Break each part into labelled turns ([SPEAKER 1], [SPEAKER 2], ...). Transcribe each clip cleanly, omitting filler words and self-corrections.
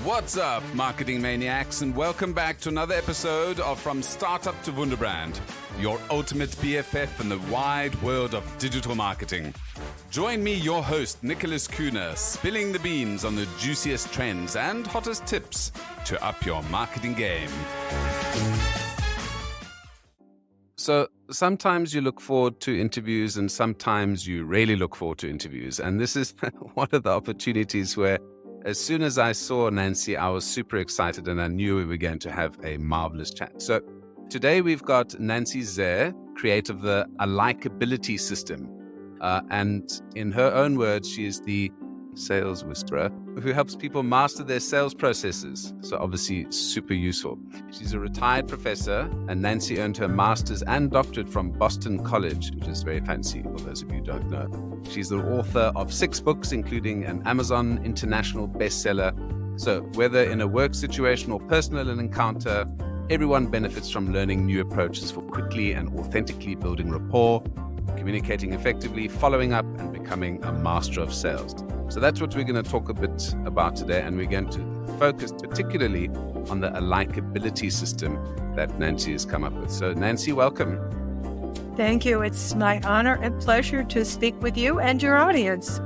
[SPEAKER 1] What's up, marketing maniacs, and welcome back to another episode of From Startup to Wunderbrand, your ultimate BFF in the wide world of digital marketing. Join me, your host, Nicholas Kuhner, spilling the beans on the juiciest trends and hottest tips to up your marketing game. So sometimes you look forward to interviews and sometimes you really look forward to interviews. And this is one of the opportunities where as soon as I saw Nancy, I was super excited and I knew we were going to have a marvelous chat. So today we've got Nancy Zare, creator of the Alikeability system. And in her own words, she is the sales whisperer who helps people master their sales processes. So obviously super useful. She's a retired professor, and Nancy earned her master's and doctorate from Boston College, which is very fancy for those of you who don't know. She's the author of 6 books, including an Amazon international bestseller. So whether in a work situation or personal encounter, everyone benefits from learning new approaches for quickly and authentically building rapport, communicating effectively, following up, and becoming a master of sales. So that's what we're going to talk a bit about today, and we're going to focus particularly on the Alikeability system that Nancy has come up with. So Nancy, welcome.
[SPEAKER 2] Thank you. It's my honor and pleasure to speak with you and your audience.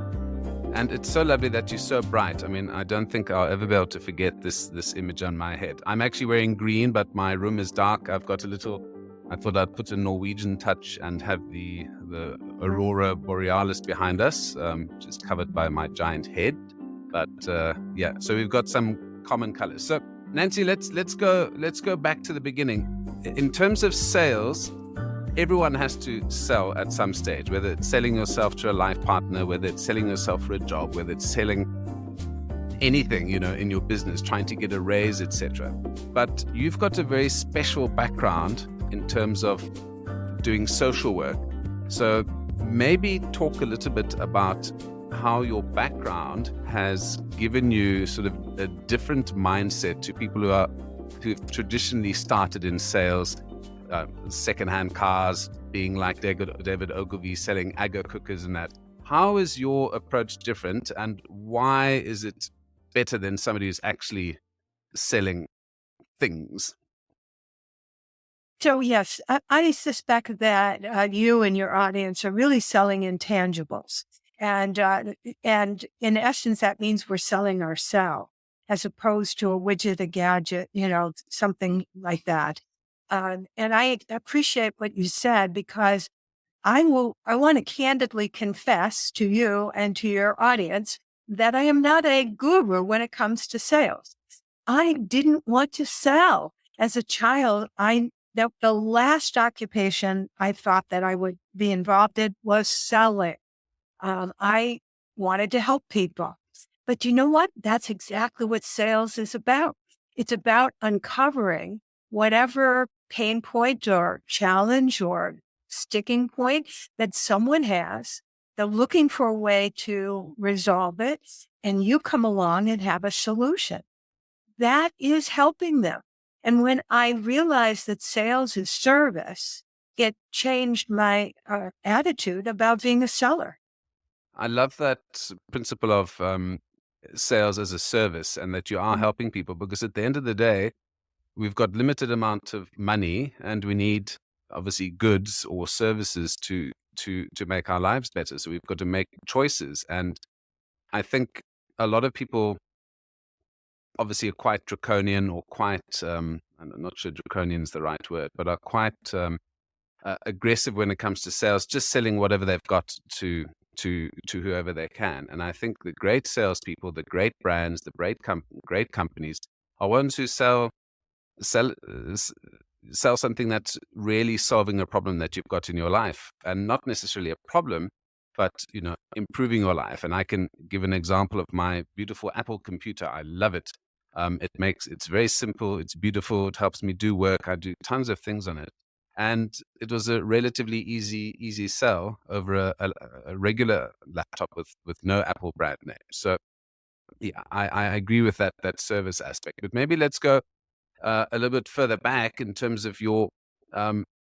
[SPEAKER 1] And it's so lovely that you're so bright. I mean, I don't think I'll ever be able to forget this image on my head. I'm actually wearing green, but my room is dark. I've got I thought I'd put a Norwegian touch and have the Aurora Borealis behind us, which is covered by my giant head. But so we've got some common colors. So Nancy, let's go back to the beginning. In terms of sales, everyone has to sell at some stage, whether it's selling yourself to a life partner, whether it's selling yourself for a job, whether it's selling anything, in your business, trying to get a raise, etc. But you've got a very special background in terms of doing social work. So maybe talk a little bit about how your background has given you sort of a different mindset to people who've traditionally started in sales, secondhand cars, being like David Ogilvy selling Aggo cookers and that. How is your approach different, and why is it better than somebody who's actually selling things?
[SPEAKER 2] So yes, I suspect that you and your audience are really selling intangibles. And in essence, that means we're selling ourselves as opposed to a widget, a gadget, something like that. And I appreciate what you said, because I want to candidly confess to you and to your audience that I am not a guru when it comes to sales. I didn't want to sell. As a child, the last occupation I thought that I would be involved in was selling. I wanted to help people. But you know what? That's exactly what sales is about. It's about uncovering whatever pain point or challenge or sticking point that someone has. They're looking for a way to resolve it, and you come along and have a solution. That is helping them. And when I realized that sales is service, it changed my attitude about being a seller.
[SPEAKER 1] I love that principle of sales as a service, and that you are helping people, because at the end of the day, we've got limited amount of money and we need obviously goods or services to make our lives better. So we've got to make choices. And I think a lot of people obviously are quite draconian or quite, I'm not sure draconian is the right word, but are quite aggressive when it comes to sales, just selling whatever they've got to whoever they can. And I think the great salespeople, the great brands, the great companies are ones who sell something that's really solving a problem that you've got in your life, and not necessarily a problem, but improving your life. And I can give an example of my beautiful Apple computer. I love it. It's very simple. It's beautiful. It helps me do work. I do tons of things on it. And it was a relatively easy sell over a regular laptop with no Apple brand name. So yeah, I agree with that service aspect. But maybe let's go a little bit further back in terms of your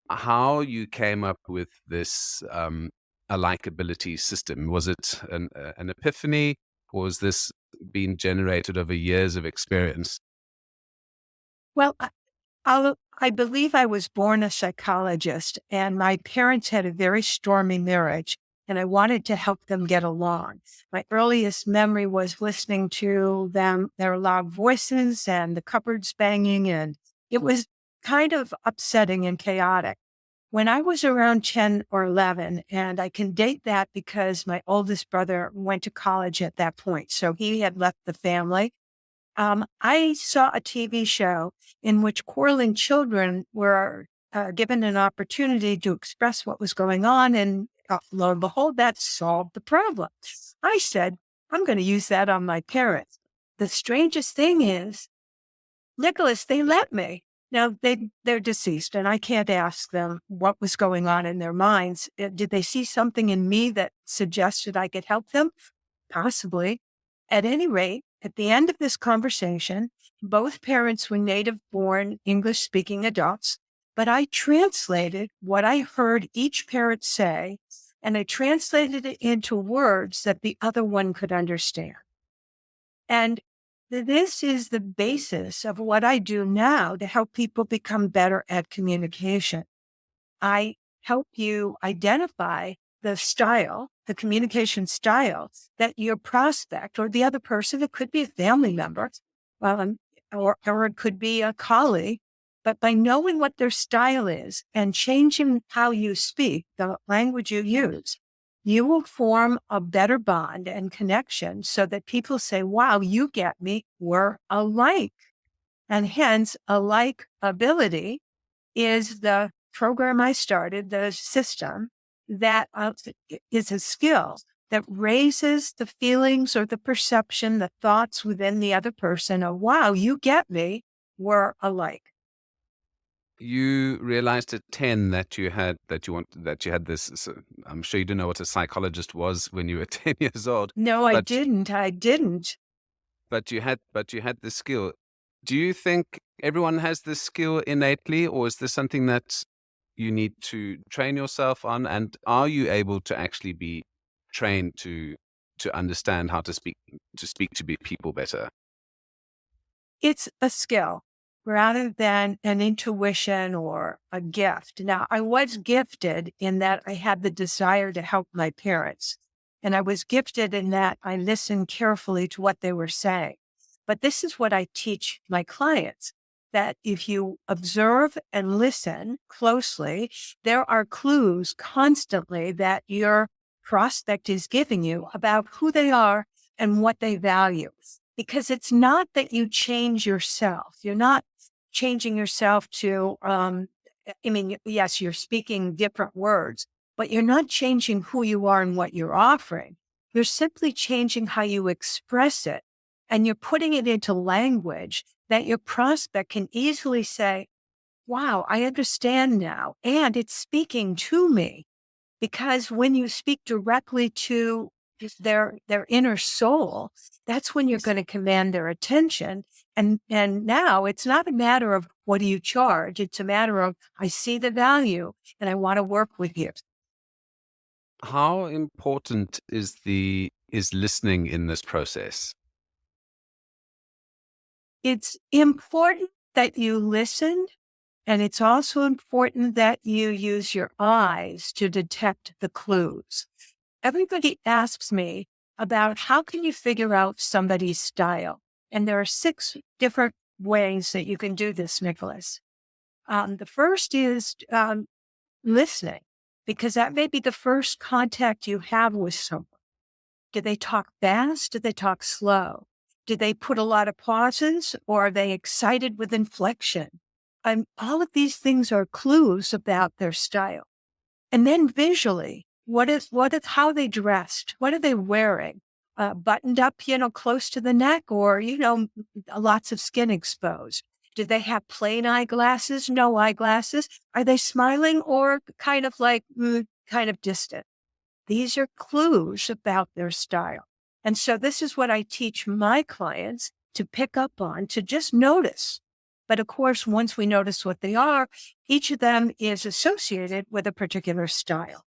[SPEAKER 1] how you came up with this Alikeability system. Was it an epiphany? or has this been generated over years of experience?
[SPEAKER 2] Well, I believe I was born a psychologist, and my parents had a very stormy marriage, and I wanted to help them get along. My earliest memory was listening to their loud voices and the cupboards banging, and it was kind of upsetting and chaotic. When I was around 10 or 11, and I can date that because my oldest brother went to college at that point, so he had left the family. I saw a TV show in which quarreling children were given an opportunity to express what was going on, and lo and behold, that solved the problem. I said, I'm going to use that on my parents. The strangest thing is, Nicholas, they let me. Now they're deceased, and I can't ask them what was going on in their minds. Did they see something in me that suggested I could help them? Possibly. At any rate, at the end of this conversation, both parents were native born English speaking adults, but I translated what I heard each parent say, and I translated it into words that the other one could understand. And this is the basis of what I do now to help people become better at communication. I help you identify the style, the communication style that your prospect or the other person, it could be a family member, um, or it could be a colleague, but by knowing what their style is and changing how you speak, the language you use, you will form a better bond and connection so that people say, wow, you get me, we're alike. And hence, alike ability is the program I started, the system that is a skill that raises the feelings or the perception, the thoughts within the other person of, wow, you get me, we're alike.
[SPEAKER 1] You realized at 10 that you had this. So I'm sure you didn't know what a psychologist was when you were 10 years old,
[SPEAKER 2] No, I
[SPEAKER 1] but
[SPEAKER 2] didn't. I didn't.
[SPEAKER 1] but you had the skill. Do you think everyone has this skill innately, or is this something that you need to train yourself on? And are you able to actually be trained to understand how to speak to people better?
[SPEAKER 2] It's a skill rather than an intuition or a gift. Now, I was gifted in that I had the desire to help my parents. And I was gifted in that I listened carefully to what they were saying. But this is what I teach my clients, that if you observe and listen closely, there are clues constantly that your prospect is giving you about who they are and what they value. Because it's not that you change yourself. You're not changing yourself to, I mean, yes, you're speaking different words, but you're not changing who you are and what you're offering. You're simply changing how you express it. And you're putting it into language that your prospect can easily say, wow, I understand now. And it's speaking to me. Because when you speak directly to their inner soul, that's when you're going to command their attention. And now it's not a matter of what do you charge? It's a matter of I see the value and I want to work with you.
[SPEAKER 1] How important is listening in this process?
[SPEAKER 2] It's important that you listen, and it's also important that you use your eyes to detect the clues. Everybody asks me about how can you figure out somebody's style? And there are 6 different ways that you can do this, Nicholas. The first is listening, because that may be the first contact you have with someone. Do they talk fast? Do they talk slow? Do they put a lot of pauses, or are they excited with inflection? All of these things are clues about their style. And then visually, how are they dressed? What are they wearing? Buttoned up, close to the neck, or, lots of skin exposed. Do they have plain eyeglasses, no eyeglasses? Are they smiling or kind of like, kind of distant? These are clues about their style. And so this is what I teach my clients to pick up on, to just notice. But of course, once we notice what they are, each of them is associated with a particular style.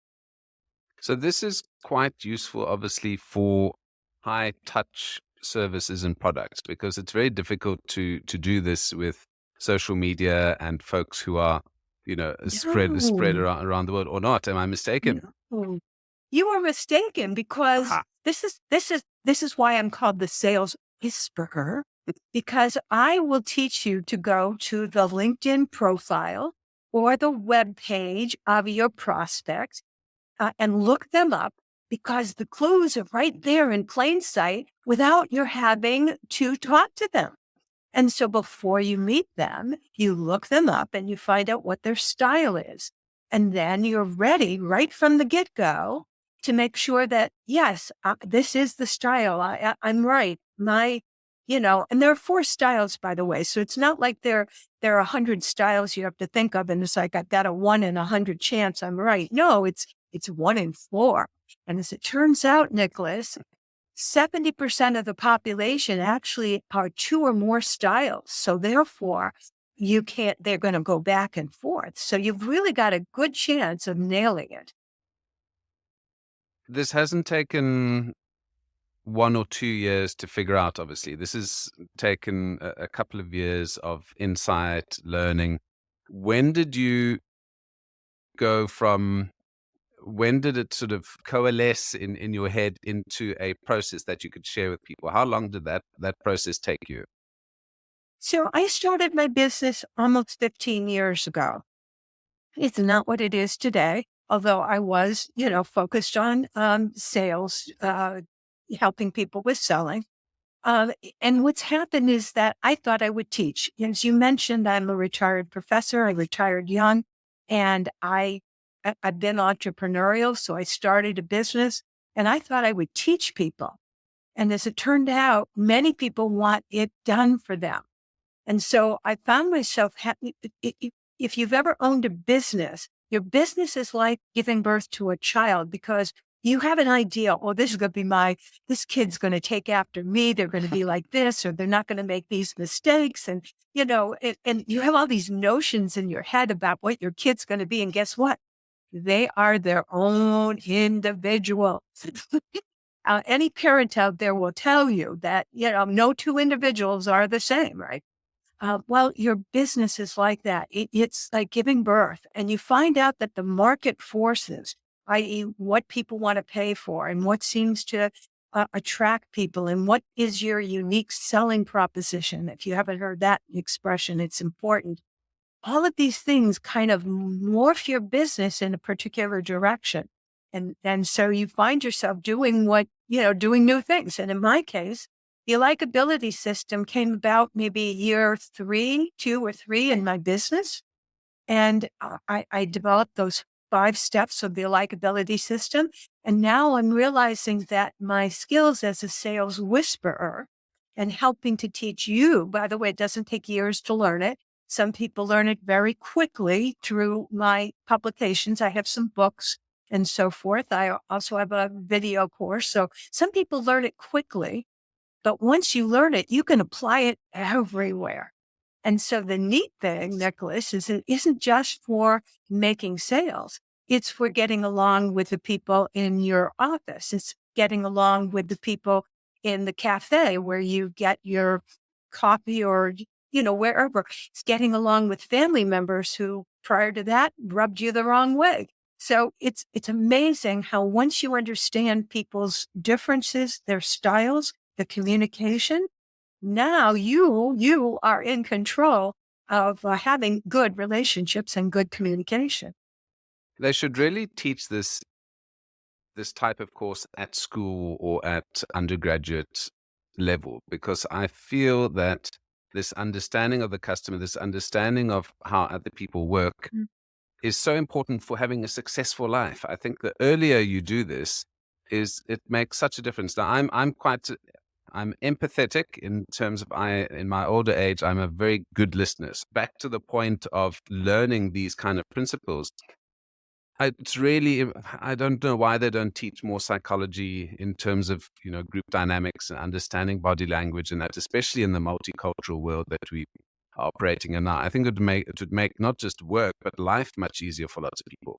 [SPEAKER 1] So this is quite useful, obviously, for high touch services and products, because it's very difficult to do this with social media and folks who are, spread
[SPEAKER 2] No,
[SPEAKER 1] around the world, or not. Am I mistaken?
[SPEAKER 2] no. You are mistaken because
[SPEAKER 1] Aha.
[SPEAKER 2] this is why I'm called the sales whisperer, because I will teach you to go to the LinkedIn profile or the web page of your prospect and look them up, because the clues are right there in plain sight without your having to talk to them. And so before you meet them, you look them up and you find out what their style is. And then you're ready right from the get go to make sure that, yes, this is the style. I'm right. And there are 4 styles, by the way. So it's not like there are 100 styles you have to think of. And it's like, I've got a 1 in 100 chance I'm right. No, it's 1 in 4. And as it turns out, Nicholas, 70% of the population actually are 2 or more styles. So therefore, they're going to go back and forth. So you've really got a good chance of nailing it.
[SPEAKER 1] This hasn't taken 1 or 2 years to figure out, obviously. This has taken a couple of years of insight, learning. When did you go from, when did it sort of coalesce in your head into a process that you could share with people? How long did that process take you?
[SPEAKER 2] So I started my business almost 15 years ago. It's not what it is today, although I was, focused on sales, helping people with selling. And what's happened is that I thought I would teach. As you mentioned, I'm a retired professor. I retired young, and I've been entrepreneurial. So I started a business, and I thought I would teach people. And as it turned out, many people want it done for them. And so I found myself, if you've ever owned a business, your business is like giving birth to a child, because you have an idea, oh, this kid's going to take after me. They're going to be like this, or they're not going to make these mistakes. And, and you have all these notions in your head about what your kid's going to be. And guess what? They are their own individual. Any parent out there will tell you that, no 2 individuals are the same, right? Well, your business is like that. It's like giving birth, and you find out that the market forces, i.e., what people want to pay for and what seems to attract people, and what is your unique selling proposition. If you haven't heard that expression, it's important. All of these things kind of morph your business in a particular direction. And so you find yourself doing doing new things. And in my case, the likability system came about maybe year 2 or 3 in my business. And I developed those 5 steps of the likability system. And now I'm realizing that my skills as a sales whisperer and helping to teach you, by the way, it doesn't take years to learn it. Some people learn it very quickly through my publications. I have some books and so forth. I also have a video course. So some people learn it quickly, but once you learn it, you can apply it everywhere. And so the neat thing, Nicholas, is it isn't just for making sales. It's for getting along with the people in your office. It's getting along with the people in the cafe where you get your coffee, or, wherever. It's getting along with family members who prior to that rubbed you the wrong way. So it's amazing how once you understand people's differences, their styles, the communication, now you are in control of having good relationships and good communication.
[SPEAKER 1] They should really teach this type of course at school or at undergraduate level, because I feel that this understanding of the customer, this understanding of how other people work,
[SPEAKER 2] Mm.
[SPEAKER 1] is so important for having a successful life. I think the earlier you do this, it makes such a difference. Now I'm empathetic in terms of, in my older age, I'm a very good listener. Back to the point of learning these kind of principles, it's really, I don't know why they don't teach more psychology in terms of, group dynamics and understanding body language, and that, especially in the multicultural world that we are operating in now. I think it would make not just work, but life much easier for lots of people.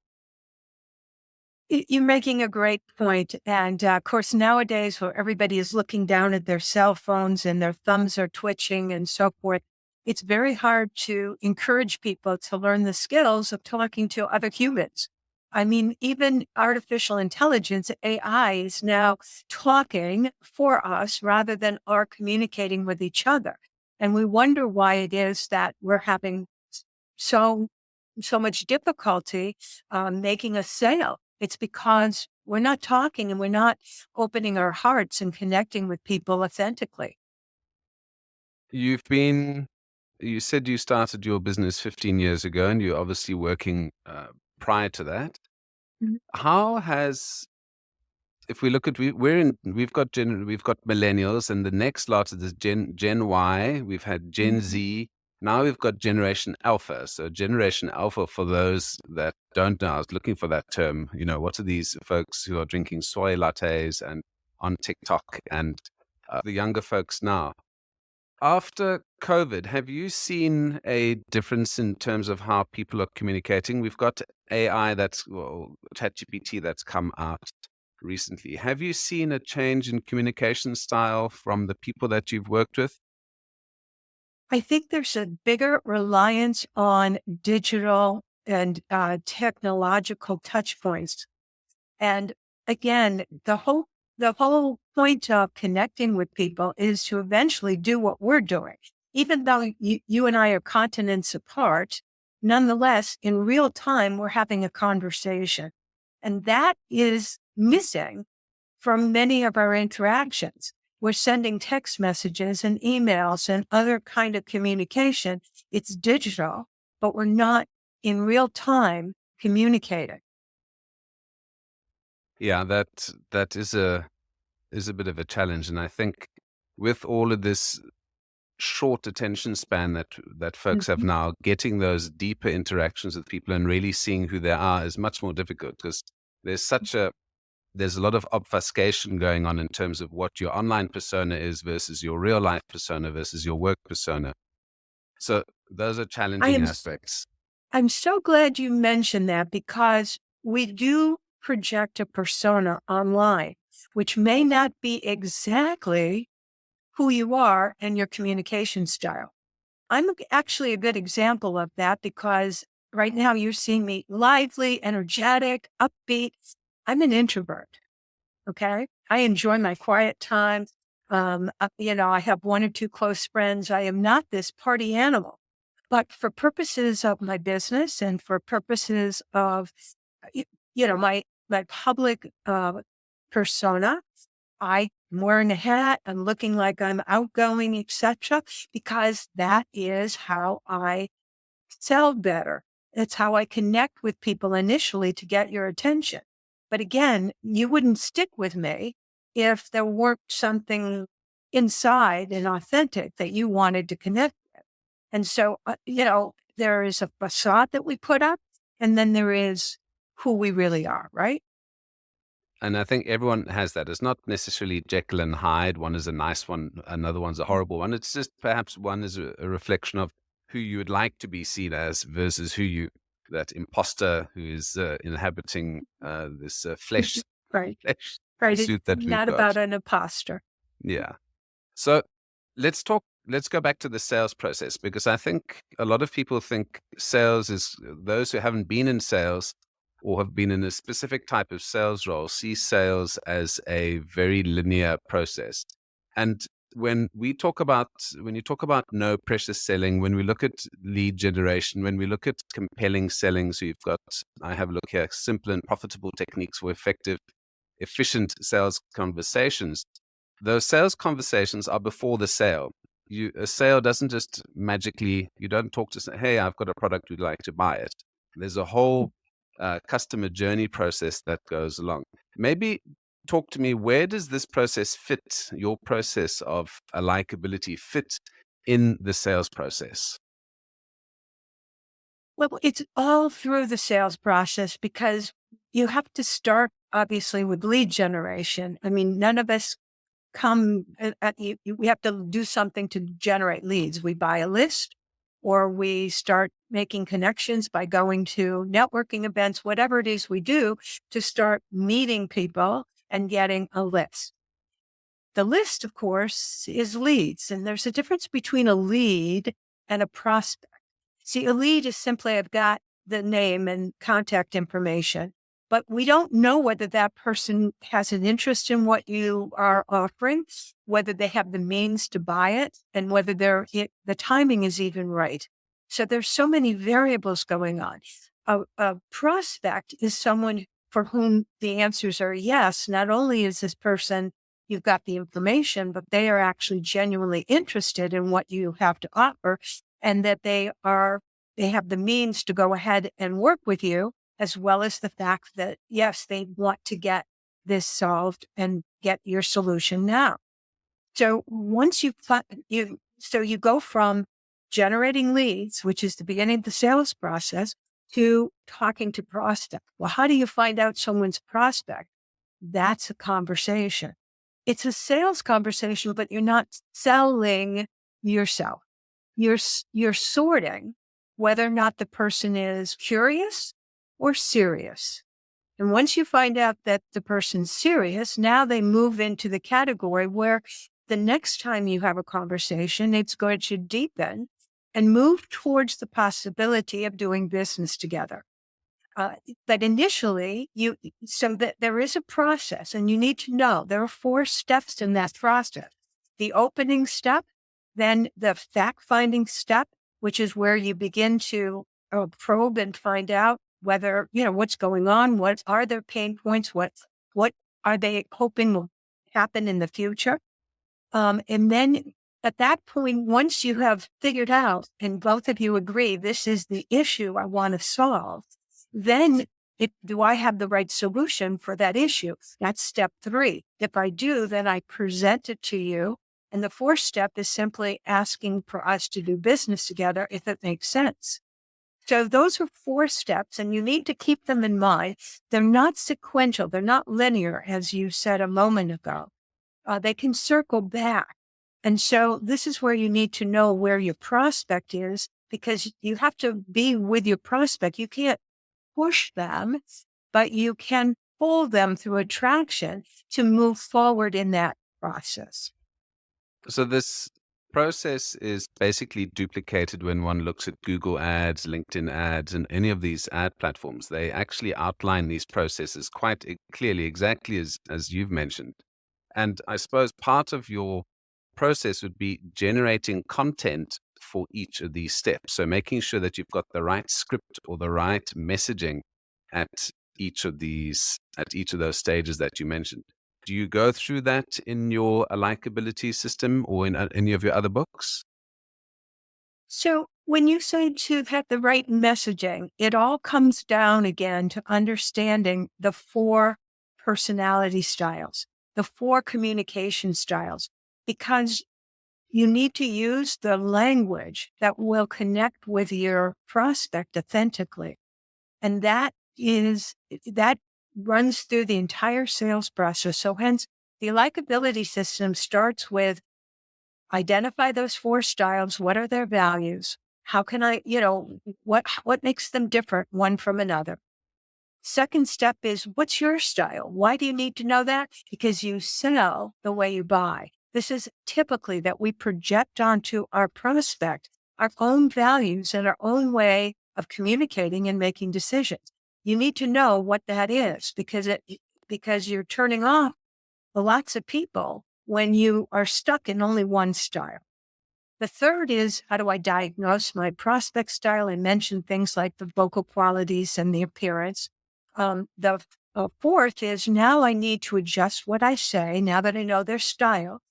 [SPEAKER 2] You're making a great point. And of course, nowadays, where everybody is looking down at their cell phones and their thumbs are twitching and so forth, it's very hard to encourage people to learn the skills of talking to other humans. I mean, even artificial intelligence, AI, is now talking for us rather than our communicating with each other. And we wonder why it is that we're having so so much difficulty making a sale. It's because we're not talking and we're not opening our hearts and connecting with people authentically.
[SPEAKER 1] You said you started your business 15 years ago, and you're obviously working prior to that.
[SPEAKER 2] Mhm.
[SPEAKER 1] How has, if we look at, we've got millennials, and the next lot of this Gen Y, we've had Gen
[SPEAKER 2] Mhm.
[SPEAKER 1] Z, now we've got Generation Alpha. So Generation Alpha, for those that don't know, I was looking for that term. What are these folks who are drinking soy lattes and on TikTok, and the younger folks now? After COVID, have you seen a difference in terms of how people are communicating? We've got AI ChatGPT that's come out recently. Have you seen a change in communication style from the people that you've worked with?
[SPEAKER 2] I think there's a bigger reliance on digital and technological touch points. And again, the whole point of connecting with people is to eventually do what we're doing. Even though you and I are continents apart, nonetheless, in real time, we're having a conversation. And that is missing from many of our interactions. We're sending text messages and emails and other kind of communication. It's digital, but we're not in real time communicating.
[SPEAKER 1] Yeah, that is a bit of a challenge, and I think with all of this short attention span that folks have
[SPEAKER 2] Mhm.
[SPEAKER 1] now, getting those deeper interactions with people and really seeing who they are is much more difficult because there's a lot of obfuscation going on in terms of what your online persona is versus your real life persona versus your work persona. So those are
[SPEAKER 2] I
[SPEAKER 1] challenging
[SPEAKER 2] am
[SPEAKER 1] aspects.
[SPEAKER 2] I'm so glad you mentioned that because we do project a persona online, which may not be exactly who you are and your communication style. Actually a good example of that because right now you're seeing me lively, energetic, upbeat. I'm an introvert. Okay. I enjoy my quiet time. I have one or two close friends. I am not this party animal. But for purposes of my business and for purposes of, y- my public persona, I'm wearing a hat, I'm looking like I'm outgoing, etc., because that is how I sell better. It's how I connect with people initially to get your attention. But again, you wouldn't stick with me if there weren't something inside and authentic that you wanted to connect. And so, there is a facade that we put up, and then there is who we really are, right?
[SPEAKER 1] And I think everyone has that. It's not necessarily Jekyll and Hyde. One is a nice one, another one's a horrible one. It's just perhaps one is a reflection of who you would like to be seen as versus that imposter who is inhabiting this
[SPEAKER 2] Right.
[SPEAKER 1] flesh
[SPEAKER 2] Right. It's
[SPEAKER 1] suit that we've
[SPEAKER 2] not
[SPEAKER 1] got.
[SPEAKER 2] about an imposter.
[SPEAKER 1] Yeah. So let's go back to the sales process because I think a lot of people think sales is those who haven't been in sales or have been in a specific type of sales role see sales as a very linear process. And when you talk about no pressure selling, when we look at lead generation, when we look at compelling selling, so I have a look here, simple and profitable techniques for effective, efficient sales conversations. Those sales conversations are before the sale. A sale doesn't just magically, you don't talk to say, hey, I've got a product, we'd like to buy it. There's a whole customer journey process that goes along. Maybe talk to me, where does this process fit, your process of a likability fit in the sales process?
[SPEAKER 2] Well, it's all through the sales process because you have to start obviously with lead generation. I mean, none of us come we have to do something to generate leads. We buy a list or we start making connections, by going to networking events, whatever it is we do to start meeting people and getting a list. The list, of course, is leads. And there's a difference between a lead and a prospect. See, a lead is simply, I've got the name and contact information, but we don't know whether that person has an interest in what you are offering, whether they have the means to buy it, and whether the timing is even right. So there's so many variables going on. A prospect is someone for whom the answers are yes. Not only is this person, you've got the information, but they are actually genuinely interested in what you have to offer, and that they have the means to go ahead and work with you, as well as the fact that, yes, they want to get this solved and get your solution now. So once you go from generating leads, which is the beginning of the sales process, to talking to prospect. Well, how do you find out someone's prospect? That's a conversation. It's a sales conversation, but you're not selling yourself. You're sorting whether or not the person is curious or serious. And once you find out that the person's serious, now they move into the category where the next time you have a conversation, it's going to deepen and move towards the possibility of doing business together. But initially, so that there is a process, and you need to know there are 4 steps in that process. The opening step, then the fact-finding step, which is where you begin to probe and find out whether, what's going on, what are their pain points, what are they hoping will happen in the future. And then at that point, once you have figured out, and both of you agree, this is the issue I want to solve, then do I have the right solution for that issue? That's step 3. If I do, then I present it to you. And the 4th step is simply asking for us to do business together if it makes sense. So those are 4 steps, and you need to keep them in mind. They're not sequential. They're not linear, as you said a moment ago. They can circle back. And so this is where you need to know where your prospect is, because you have to be with your prospect. You can't push them, but you can pull them through attraction to move forward in that process.
[SPEAKER 1] So this process is basically duplicated when one looks at Google Ads, LinkedIn Ads, and any of these ad platforms. They actually outline these processes quite clearly, exactly as you've mentioned. And I suppose part of your process would be generating content for each of these steps. So making sure that you've got the right script or the right messaging at each of those stages that you mentioned. Do you go through that in your Alikeability system or in any of your other books?
[SPEAKER 2] So when you say to have the right messaging, it all comes down again to understanding the 4 personality styles, the 4 communication styles, because you need to use the language that will connect with your prospect authentically. And that runs through the entire sales process. So hence the likability system starts with identify those 4 styles. What are their values? How can I, what makes them different one from another? Second step is, what's your style? Why do you need to know that? Because you sell the way you buy. This is typically that we project onto our prospect our own values and our own way of communicating and making decisions. You need to know what that is, because you're turning off lots of people when you are stuck in only one style. The third is, how do I diagnose my prospect style? I mentioned things like the vocal qualities and the appearance. The fourth is, now I need to adjust what I say now that I know their style,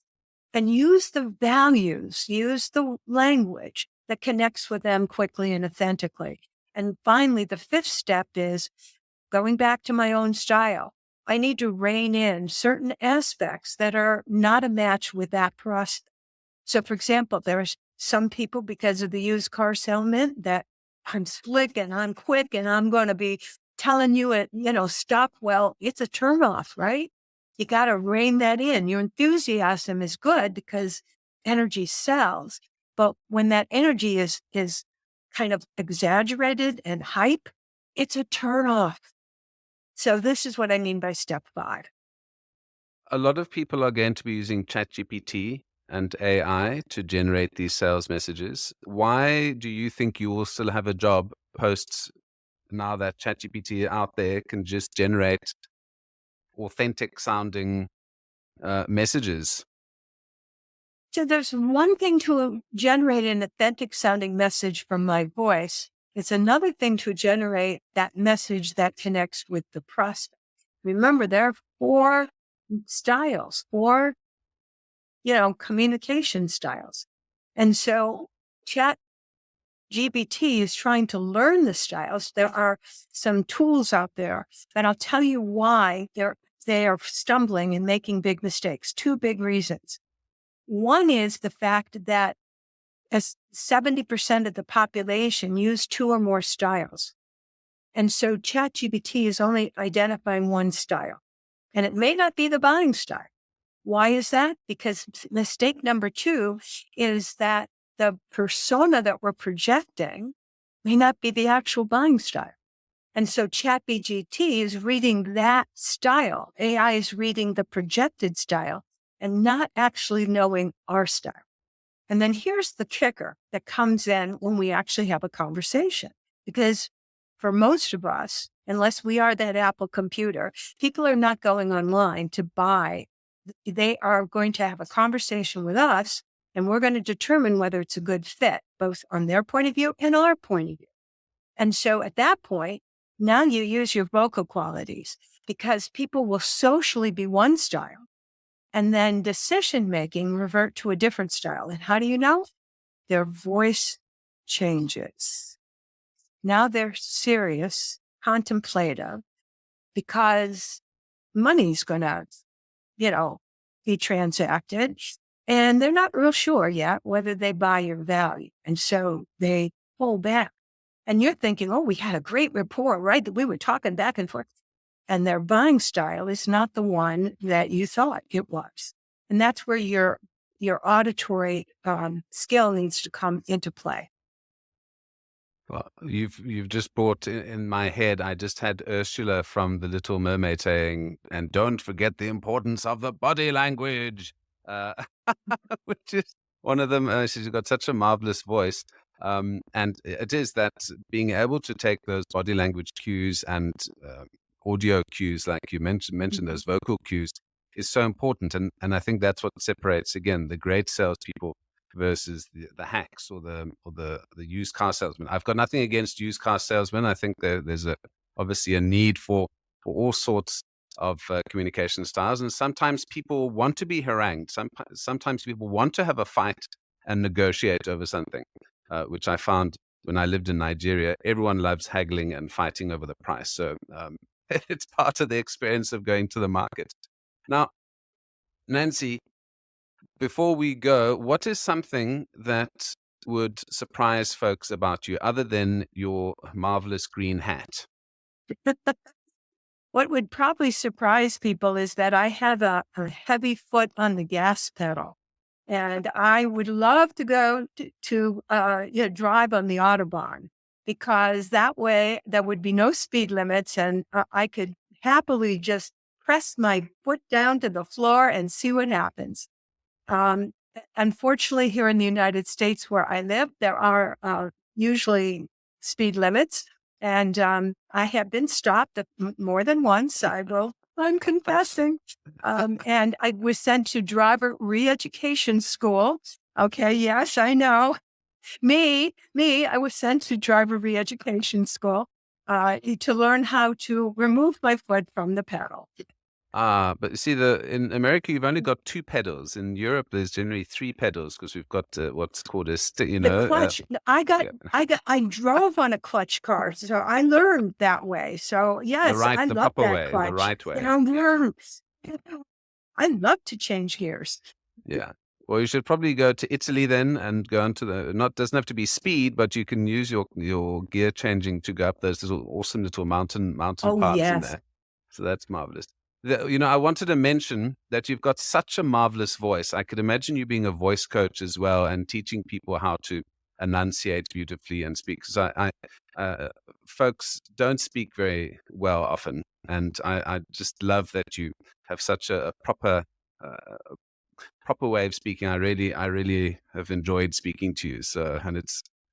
[SPEAKER 2] and use the values, use the language that connects with them quickly and authentically. And finally, the 5th step is going back to my own style. I need to rein in certain aspects that are not a match with that prospect. So, for example, there's some people, because of the used car salesman, that I'm slick and I'm quick and I'm going to be telling you it, stop. Well, it's a turnoff, right? You got to rein that in. Your enthusiasm is good because energy sells. But when that energy is kind of exaggerated and hype, it's a turnoff. So this is what I mean by step 5.
[SPEAKER 1] A lot of people are going to be using ChatGPT and AI to generate these sales messages. Why do you think you will still have a job post now that ChatGPT out there can just generate authentic sounding messages?
[SPEAKER 2] So there's one thing to generate an authentic sounding message from my voice. It's another thing to generate that message that connects with the prospect. Remember, there are 4 styles, 4, communication styles. And so chat GPT is trying to learn the styles. There are some tools out there, and I'll tell you why they are stumbling and making big mistakes. 2 big reasons. One is the fact that as 70% of the population use 2 or more styles. And so ChatGPT is only identifying one style, and it may not be the buying style. Why is that? Because mistake number 2 is that the persona that we're projecting may not be the actual buying style. And so ChatGPT is reading that style. AI is reading the projected style and not actually knowing our style. And then here's the kicker that comes in when we actually have a conversation. Because for most of us, unless we are that Apple computer, people are not going online to buy. They are going to have a conversation with us, and we're going to determine whether it's a good fit, both on their point of view and our point of view. And so at that point, now you use your vocal qualities, because people will socially be one style and then decision-making revert to a different style. And how do you know? Their voice changes. Now they're serious, contemplative, because money's going to, be transacted. And they're not real sure yet whether they buy your value. And so they pull back. And you're thinking, oh, we had a great rapport, right? That we were talking back and forth. And their buying style is not the one that you thought it was. And that's where your auditory skill needs to come into play.
[SPEAKER 1] Well, you've just brought in my head. I just had Ursula from The Little Mermaid saying, "And don't forget the importance of the body language," uh, which is one of them. She's got such a marvelous voice, and it is that being able to take those body language cues and audio cues, like you mentioned those vocal cues, is so important. And I think that's what separates again the great salespeople versus the hacks or the used car salesman. I've got nothing against used car salesmen. I think there's obviously a need for all sorts of communication styles, and sometimes people want to be harangued. Sometimes people want to have a fight and negotiate over something, which I found when I lived in Nigeria. Everyone loves haggling and fighting over the price, so it's part of the experience of going to the market. Now, Nancy, before we go, what is something that would surprise folks about you other than your marvelous green hat?
[SPEAKER 2] What would probably surprise people is that I have a heavy foot on the gas pedal. And I would love to go to drive on the Autobahn, because that way there would be no speed limits, and I could happily just press my foot down to the floor and see what happens. Um, Unfortunately, here in the United States where I live, there are usually speed limits. And I have been stopped more than once. I'm confessing. And I was sent to driver re-education school. Okay, yes, I know. I was sent to driver re-education school to learn how to remove my foot from the pedal.
[SPEAKER 1] But you see, in America, you've only got 2 pedals. In Europe, there's generally 3 pedals because we've got what's called a
[SPEAKER 2] The clutch. I drove on a clutch car, so I learned that way. So yes, I
[SPEAKER 1] the
[SPEAKER 2] love
[SPEAKER 1] proper
[SPEAKER 2] that
[SPEAKER 1] way,
[SPEAKER 2] clutch.
[SPEAKER 1] the right way.
[SPEAKER 2] I love to change gears.
[SPEAKER 1] Yeah. Well, you should probably go to Italy then and go into doesn't have to be speed, but you can use your gear changing to go up those little awesome little mountain
[SPEAKER 2] Oh
[SPEAKER 1] paths in
[SPEAKER 2] yes.
[SPEAKER 1] there. So that's marvelous. I wanted to mention that you've got such a marvelous voice. I could imagine you being a voice coach as well and teaching people how to enunciate beautifully and speak. Because folks don't speak very well often, and I just love that you have such a proper way of speaking. I really have enjoyed speaking to you. So, and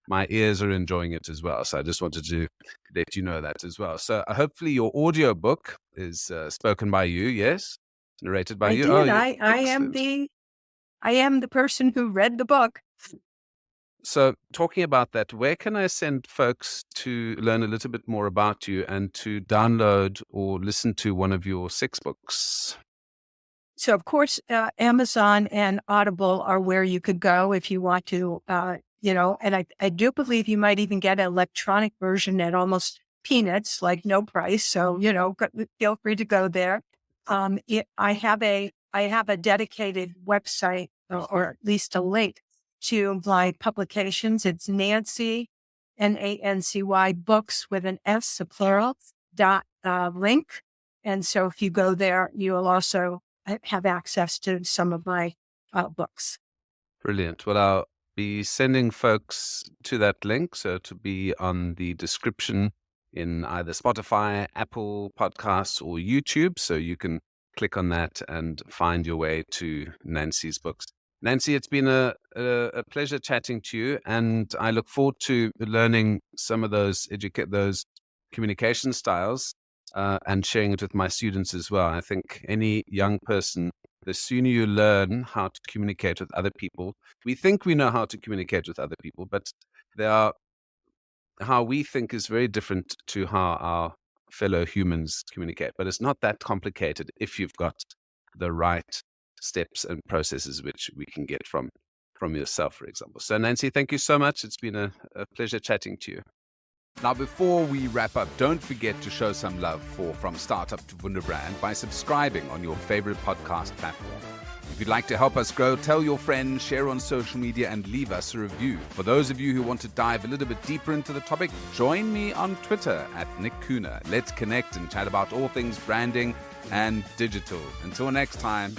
[SPEAKER 1] my ears are enjoying it as well. So I just wanted to let you know that as well. So hopefully your audio book is spoken by you, yes? Narrated by
[SPEAKER 2] I
[SPEAKER 1] you?
[SPEAKER 2] did.
[SPEAKER 1] Oh,
[SPEAKER 2] I am the person who read the book.
[SPEAKER 1] So talking about that, where can I send folks to learn a little bit more about you and to download or listen to one of your 6 books?
[SPEAKER 2] So, of course, Amazon and Audible are where you could go if you want to, and I do believe you might even get an electronic version at almost peanuts, like no price. So, feel free to go there. I have a dedicated website or at least a link to my publications. It's Nancy, Nancy books with an S, a plural, link. And so if you go there, you will also have access to some of my books.
[SPEAKER 1] Brilliant. Well, I'll be sending folks to that link. So to be on the description in either Spotify, Apple Podcasts, or YouTube. So you can click on that and find your way to Nancy's books. Nancy, it's been a pleasure chatting to you, and I look forward to learning some of those communication styles and sharing it with my students as well. I think any young person, the sooner you learn how to communicate with other people, we think we know how to communicate with other people, but how we think is very different to how our fellow humans communicate. But it's not that complicated if you've got the right steps and processes which we can get from yourself, for example. So Nancy, thank you so much. It's been a pleasure chatting to you.
[SPEAKER 3] Now, before we wrap up, don't forget to show some love for From Startup to Wunderbrand by subscribing on your favorite podcast platform. If you'd like to help us grow, tell your friends, share on social media, and leave us a review. For those of you who want to dive a little bit deeper into the topic, join me on Twitter @NickCooner. Let's connect and chat about all things branding and digital. Until next time,